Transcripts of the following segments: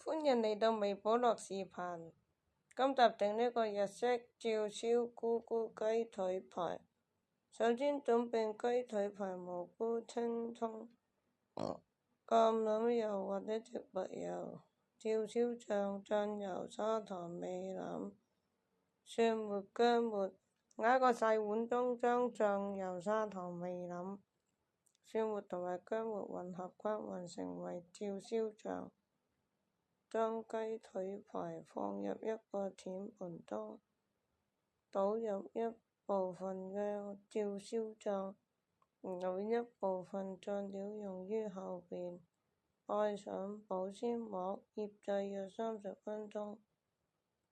歡迎嚟到微保樂視頻。今集整呢個日式照燒菇菇雞腿排。首先準備雞腿排、蘑菇、青葱、橄欖油或者植物油、照燒醬、醬油、砂糖、味醂、蒜末、薑末。喺一個細碗中將醬油、砂糖、味醂、蒜末同埋薑末混合均勻成為照燒醬。將雞腿排放入一個甜盤中，倒入一部分嘅照燒醬，留一部分醬料用於後邊，蓋上保鮮膜，醃製約30分鐘。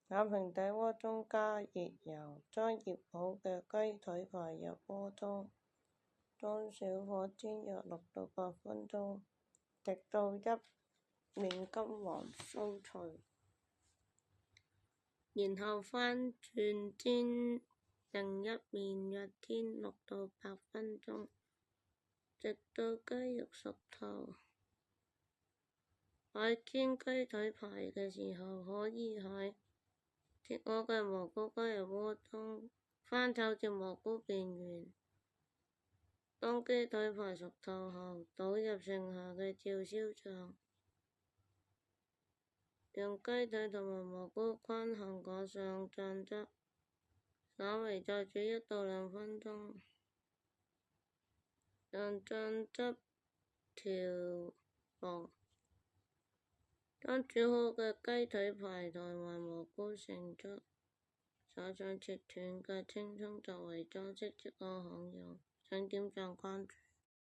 喺平底鍋中加熱油，將醃好嘅雞腿排入鍋中，中小火煎約6到8分鐘，直到一面金黃酥脆，然後翻轉煎另一面約煎6到8分鐘，直到雞肉熟透。喺煎雞腿排嘅時候，可以喺切好嘅蘑菇加入鍋中，翻炒至蘑菇變軟。當雞腿排熟透後，倒入剩下嘅照燒醬，用雞腿同埋蘑菇均衡裹上醬汁，稍微再煮1到2分鐘，讓醬汁調和。將煮好嘅雞腿排同埋蘑菇盛出，撒上切斷嘅青葱作為裝飾，即可享用。請點讚關注。